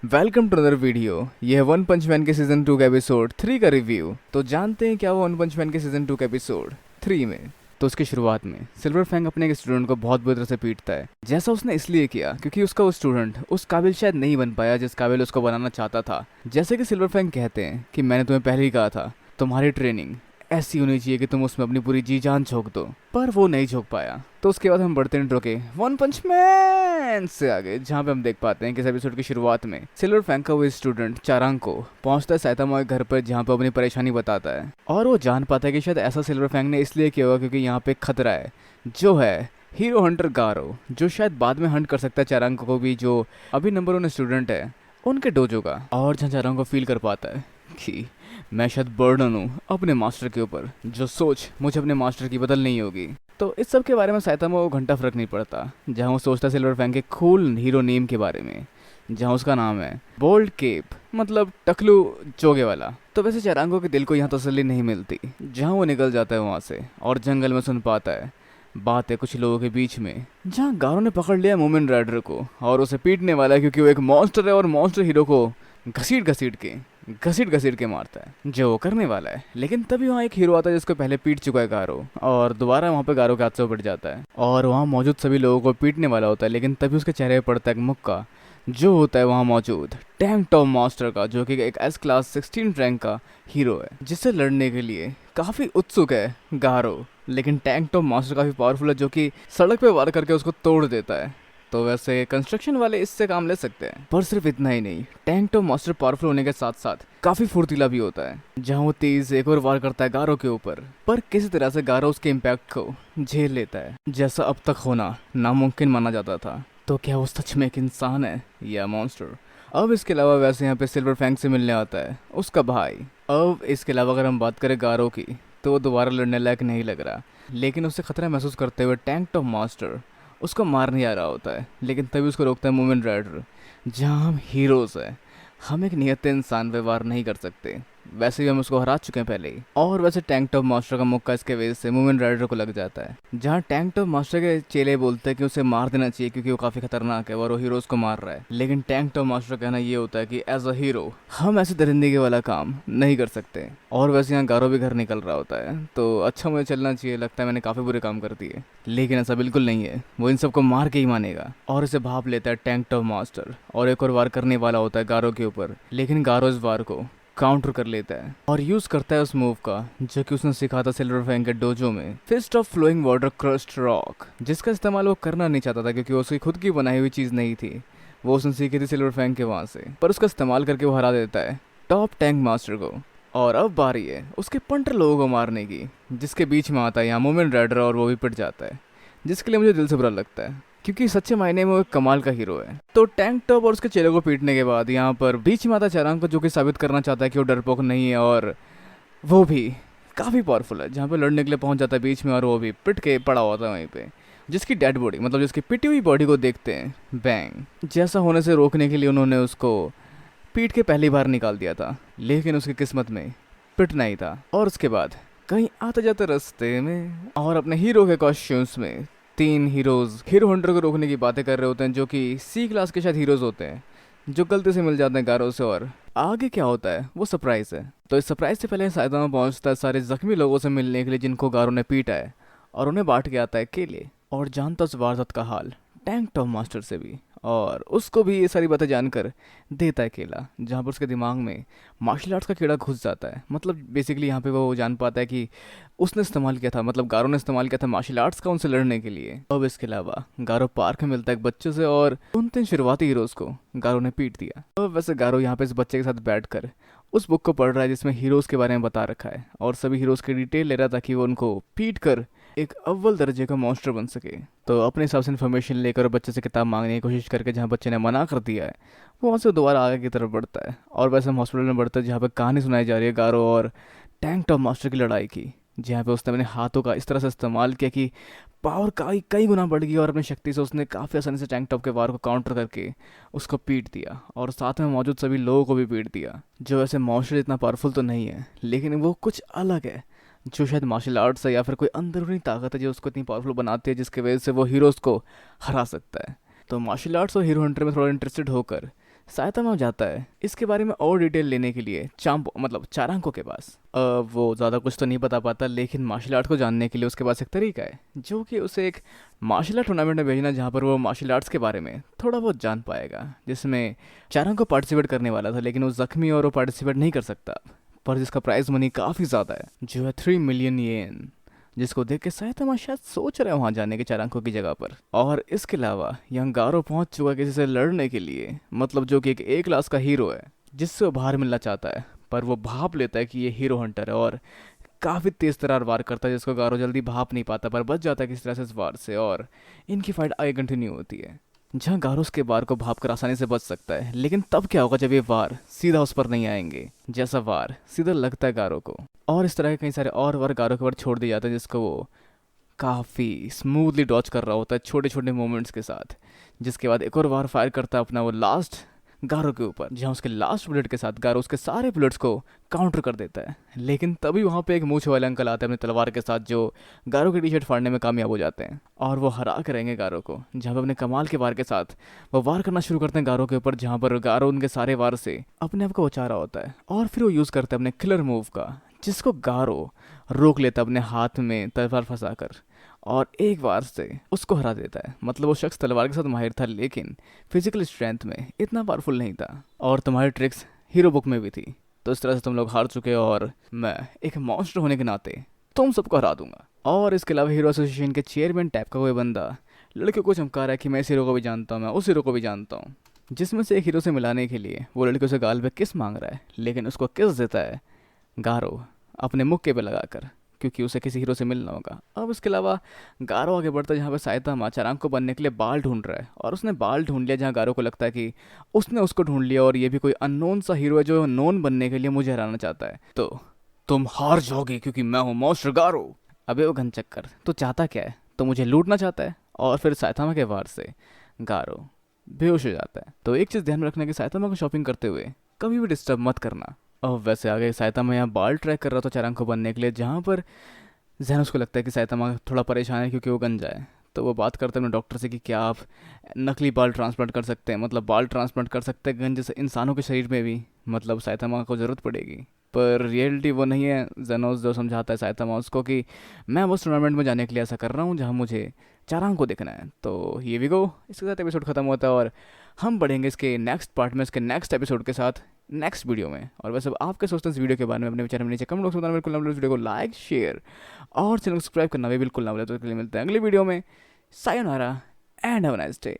Welcome to other video. यह है one पंच man के सीजन 2 का एपिसोड 3 का रिव्यू। तो जानते हैं क्या वो वन पंच मैन के सीजन 2 का एपिसोड 3 में। तो उसकी शुरुआत में सिल्वर फैंग अपने एक स्टूडेंट को बहुत बुरी तरह से पीटता है। जैसा उसने इसलिए किया क्योंकि उसका वो स्टूडेंट उस काबिल शायद नहीं बन पाया जिस काबिल उसको बनाना चाहता था। जैसे कि सिल्वर फैंग कहते हैं कि मैंने तुम्हें पहले ही कहा था तुम्हारी ट्रेनिंग ऐसी होनी चाहिए कि तुम उसमें अपनी पूरी जी जान झोंक दो, पर वो नहीं झोंक पाया। तो उसके बाद हम बढ़ते हैं इंट्रो के वन पंच मैन से आगे, जहाँ पे हम देख पाते हैं कि इस एपिसोड की शुरुआत में सिल्वर फैंग का वो स्टूडेंट चारांग को पहुंचता है साइतामा के घर पर, जहाँ पे अपनी परेशानी बताता है और वो जान पाता है कि शायद ऐसा सिल्वर फैंग ने इसलिए किया होगा क्योंकि यहाँ पे खतरा है, जो है हीरो हंटर गारो, जो शायद बाद में हंट कर सकता है चारांग को भी, जो अभी नंबर 1 स्टूडेंट है उनके डोजो का। और जहाँ चारांग को फील कर पाता है कि मैं शायद बर्डन हूँ अपने मास्टर के ऊपर, जो सोच मुझे अपने मास्टर की बदलनी ही होगी। तो इस सब के बारे में साइतामा को घंटा फर्क नहीं पड़ता, जहाँ वो सोचता है सिल्वर फैंग के कूल हीरो नेम के बारे में, जहाँ उसका नाम है बोल्ड केप, मतलब टकलू चोगे वाला। तो वैसे चारांगो के दिल को यहाँ तसल्ली नहीं मिलती, जहाँ वो निकल जाता है वहाँ से और जंगल में सुन पाता है बात है कुछ लोगों के बीच में, जहाँ गारो ने पकड़ लिया मूमेंट राइडर को और उसे पीटने वाला है क्योंकि वो एक मॉन्स्टर है और मॉन्स्टर हीरो को घसीट घसीट के मारता है, जो वो करने वाला है। लेकिन तभी वहाँ एक हीरो आता है जिसको पहले पीट चुका है गारो, और दोबारा वहाँ पे गारो के हाथ से पड़ जाता है और वहाँ मौजूद सभी लोगों को पीटने वाला होता है। लेकिन तभी उसके चेहरे पर पड़ता है एक मुक्का, जो होता है वहाँ मौजूद टैंक टॉप मास्टर का, जो कि एक एस क्लास 16 रैंक का हीरो है, जिससे लड़ने के लिए काफ़ी उत्सुक है गारो। लेकिन टैंक टॉप मास्टर काफ़ी पावरफुल है, जो कि सड़क पे वार करके उसको तोड़ देता है। तो वैसे कंस्ट्रक्शन वाले इससे काम ले सकते हैं, पर सिर्फ इतना ही नहीं, टैंक टॉप मास्टर पावरफुल होने के साथ साथ काफी फुर्तीला भी होता है, जहाँ वो तेज एक और वार करता है गारो के ऊपर, पर किसी तरह से गारो उसके इम्पैक्ट को झेल लेता है, जैसा अब तक होना नामुमकिन माना जाता था। तो क्या वो सच में एक इंसान है या मॉन्स्टर? अब इसके अलावा वैसे यहाँ पे सिल्वर फैंग से मिलने आता है उसका भाई। अब इसके अलावा अगर हम बात करें गारो की, तो वो दोबारा लड़ने लायक नहीं लग रहा, लेकिन उससे खतरा महसूस करते हुए टैंक टॉप मास्टर उसको मार नहीं आ रहा होता है। लेकिन तभी उसको रोकता है मूमेंट राइडर, जहाँ हम हीरोज़ हैं, हम एक नियत इंसान पे वार नहीं कर सकते, वैसे भी हम उसको हरा चुके हैं पहले ही। और वैसे टैंक टॉप मास्टर का मुक्का इसके वजह से मूमेंट राइडर को लग जाता है, जहाँ टैंक टॉप मास्टर के चेले बोलते हैं कि उसे मार देना चाहिए क्योंकि वो काफ़ी खतरनाक है और वो हीरोज़ को मार रहा है। लेकिन टैंक टॉप मास्टर का कहना ये होता है कि एज अ हीरो हम ऐसे दरिंदगी वाला काम नहीं कर सकते। और वैसे यहाँ गारो भी घर निकल रहा होता है, तो अच्छा मुझे चलना चाहिए, लगता है मैंने काफ़ी बुरे काम कर दिए। लेकिन ऐसा बिल्कुल नहीं है, वो इन सबको मार के ही मानेगा और इसे भाप लेता है टैंक टॉप मास्टर और एक और वार करने वाला होता है गारो के ऊपर। लेकिन गारो इस वार को काउंटर कर लेता है और यूज करता है उस मूव का जो कि उसने सीखा था सिल्वर फैंग के डोजो में, fist of flowing water crust rock, जिसका इस्तेमाल वो करना नहीं चाहता था क्योंकि वो उसकी खुद की बनाई हुई चीज़ नहीं थी, वो उसने सीखी थी सिल्वर फैंग के वहाँ से, पर उसका इस्तेमाल करके वो हरा देता है टॉप टैंक मास्टर को। और अब बारी है उसके पंटर लोगों को मारने की, जिसके बीच में आता है यहाँ मूमेंट राइडर और वो भी पिट जाता है, जिसके लिए मुझे दिल से बुरा लगता है क्योंकि सच्चे मायने में वो एक कमाल का हीरो है। तो टैंक टॉप और उसके चेले को पीटने के बाद यहाँ पर बीच में आता चारांग को, जो कि साबित करना चाहता है कि वो डरपोक नहीं है और वो भी काफ़ी पावरफुल है, जहाँ पे लड़ने के लिए पहुँच जाता है बीच में और वो भी पिट के पड़ा होता है वहीं पे, जिसकी डेड बॉडी मतलब जिसकी पिटी हुई बॉडी को देखते हैं बैंग जैसा होने से रोकने के लिए उन्होंने उसको पीट के पहली बार निकाल दिया था, लेकिन उसकी किस्मत में पिटना ही था। और उसके बाद कहीं आते जाते रास्ते में और अपने हीरो के कॉस्ट्यूम्स में 3 हीरोज़ हीरो हंटर को रोकने की बातें कर रहे होते हैं, जो कि सी क्लास के शायद हीरोज़ होते हैं, जो गलती से मिल जाते हैं गारो से। और आगे क्या होता है वो सरप्राइज़ है। तो इस सरप्राइज से पहले साइतामा पहुंचता है सारे जख्मी लोगों से मिलने के लिए जिनको गारो ने पीटा है, और उन्हें बांट के आता है केले और जानता उस वारदात का हाल टैंक टॉप मास्टर से भी, और उसको भी ये सारी बातें जानकर देता है केला, जहाँ पर उसके दिमाग में मार्शल आर्ट्स का कीड़ा घुस जाता है। मतलब बेसिकली यहाँ पे वो जान पाता है कि उसने इस्तेमाल किया था, मतलब गारो ने इस्तेमाल किया था मार्शल आर्ट्स का उनसे लड़ने के लिए। अब इसके अलावा गारो पार्क में मिलता है एक बच्चे से और उन 3 शुरुआती हीरोज़ को गारो ने पीट दिया। अब वैसे गारो यहाँ पे इस बच्चे के साथ बैठकर उस बुक को पढ़ रहा है जिसमें हीरोज़ के बारे में बता रखा है और सभी हीरोज़ की डिटेल ले रहा था ताकि वो उनको पीट कर एक अव्वल दर्जे का मॉन्स्टर बन सके। तो अपने हिसाब से इन्फॉर्मेशन लेकर बच्चे से किताब मांगने की कोशिश करके जहाँ बच्चे ने मना कर दिया है, वो वहाँ से दोबारा आगे की तरफ बढ़ता है और वैसे हम हॉस्पिटल में बढ़ते हैं जहाँ पर कहानी सुनाई जा रही है गारो और टैंक टॉप मास्टर की लड़ाई की, जहाँ पे उसने अपने हाथों का इस तरह से इस्तेमाल किया कि पावर कई कई गुना बढ़ गई और अपनी शक्ति से उसने काफ़ी आसानी से टैंक टॉप के वार को काउंटर करके उसको पीट दिया और साथ में मौजूद सभी लोगों को भी पीट दिया, जो वैसे मॉन्स्टर इतना पावरफुल तो नहीं है, लेकिन वो कुछ अलग है, जो शायद मार्शल आर्ट्स है या फिर कोई अंदरूनी ताकत है जो उसको इतनी पावरफुल बनाती है जिसकी वजह से वो हीरोज़ को हरा सकता है। तो मार्शल आर्ट्स और हीरो हंटर में थोड़ा इंटरेस्टेड होकर साइतामा जाता है इसके बारे में और डिटेल लेने के लिए चारांको के पास। वो ज़्यादा कुछ तो नहीं बता पाता, लेकिन मार्शल आर्ट को जानने के लिए उसके पास एक तरीका है, जो कि उसे एक मार्शल आर्ट टूर्नामेंट में भेजना, जहाँ पर वो मार्शल आर्ट्स के बारे में थोड़ा बहुत जान पाएगा, जिसमें चारांको पार्टिसिपेट करने वाला था, लेकिन वो जख्मी और वो पार्टिसिपेट नहीं कर सकता, पर जिसका प्राइज मनी काफ़ी ज़्यादा है, जो है 3 मिलियन येन, जिसको देख के साइतामा शायद सोच रहे हैं वहाँ जाने के चारांको की जगह पर। और इसके अलावा यहाँ गारो पहुँच चुका है किसी से लड़ने के लिए, मतलब जो कि एक ए क्लास का हीरो है, जिससे वो बाहर मिलना चाहता है, पर वो भाप लेता है कि ये हीरो हंटर है और काफ़ी तेज़ तरार वार करता है, जिसको गारो जल्दी भाप नहीं पाता, पर बच जाता है किसी तरह से इस वार से, और इनकी फाइट आगे कंटिन्यू होती है, जहाँ गारो उसके वार को भाप कर आसानी से बच सकता है। लेकिन तब क्या होगा जब ये वार सीधा उस पर नहीं आएंगे, जैसा वार सीधा लगता है गारो को, और इस तरह के कई सारे और वार गारो के ऊपर छोड़ दिए जाते हैं, जिसको वो काफ़ी स्मूथली डॉच कर रहा होता है छोटे छोटे मोमेंट्स के साथ। जिसके बाद एक और वार फायर करता है अपना वो लास्ट गारो के ऊपर, जहाँ उसके लास्ट बुलेट के साथ गारो उसके सारे बुलेट्स को काउंटर कर देता है। लेकिन तभी वहाँ पे एक मूंछ वाले अंकल आते हैं अपनी तलवार के साथ, जो गारो की टी शर्ट फाड़ने में कामयाब हो जाते हैं, और वो हरा करेंगे गारो को, जहाँ पे अपने कमाल के वार के साथ वो वार करना शुरू करते हैं गारो के ऊपर, जहाँ पर गारो उनके सारे वार से अपने आप को बचा रहा होता है, और फिर वो यूज़ करते हैं अपने किलर मूव का, जिसको गारो रोक लेता है अपने हाथ में तलवार फंसा कर, और एक बार से उसको हरा देता है। मतलब वो शख्स तलवार के साथ माहिर था, लेकिन फिजिकल स्ट्रेंथ में इतना पावरफुल नहीं था, और तुम्हारी ट्रिक्स हीरो बुक में भी थी, तो इस तरह से तुम लोग हार चुके, और मैं एक मॉन्स्टर होने के नाते तुम सबको हरा दूंगा। और इसके अलावा हीरो एसोसिएशन के चेयरमैन टाइप का कोई बंदा लड़कियों को चमका रहा है कि मैं इस हीरो को भी जानता हूँ, मैं उस हीरो को भी जानता हूँ, जिसमें से एक हीरो से मिलाने के लिए वो लड़कियों से गाल पे किस मांग रहा है, लेकिन उसको किस देता है गारो अपने मुक्के पे लगाकर, क्योंकि उसे किसी हीरो से मिलना होगा। अब इसके अलावा गारो आगे बढ़ता है, जहाँ पे साइतामा चारांको बनने के लिए बाल ढूंढ रहा है, और उसने बाल ढूंढ लिया, जहाँ गारो को लगता है कि उसने उसको ढूंढ लिया, और ये भी कोई अननोन सा हीरो है जो नोन बनने के लिए मुझे हराना चाहता है, तो तुम हार जाओगे क्योंकि मैं हूँ मॉन्स्टर गारो। अबे वो घन चक्कर, तो चाहता क्या है, तो मुझे लूटना चाहता है। और फिर साइतामा के वार से गारो बेहोश हो जाता है। तो एक चीज़ ध्यान में रखना कि साइतामा को शॉपिंग करते हुए कभी भी डिस्टर्ब मत करना। और वैसे आगे साइतामा यहाँ बाल ट्रैक कर रहा था चारांको बनने के लिए, जहाँ पर जहन उसको लगता है कि साइतामा थोड़ा परेशान है क्योंकि वो गंजा है, तो वो बात करते हैं अपने डॉक्टर से कि क्या आप नकली बाल ट्रांसप्लांट कर सकते हैं, मतलब बाल ट्रांसप्लांट कर सकते हैं गंजे से इंसानों के शरीर में भी, मतलब साइतामा को ज़रूरत पड़ेगी। पर रियलिटी वो नहीं है। जेनोस जो समझाता है साइतामा उसको कि मैं बस टूर्नामेंट में जाने के लिए ऐसा कर रहा हूँ जहाँ मुझे चारांग को देखना है। तो ये भी गो, इसके साथ एपिसोड ख़त्म होता है और हम बढ़ेंगे इसके नेक्स्ट पार्ट में, इसके नेक्स्ट एपिसोड के साथ नेक्स्ट वीडियो में। और वैसे आप क्या सोचते हैं इस वीडियो के बारे में अपने विचार में नीचे कमेंट बॉक्स में बताना बिल्कुल ना भूलें। वीडियो को लाइक शेयर और चैनल को सब्सक्राइब करना भी बिल्कुल ना भूलें। तो इसके लिए मिलते हैं अगली वीडियो में। Sayonara and have a nice day.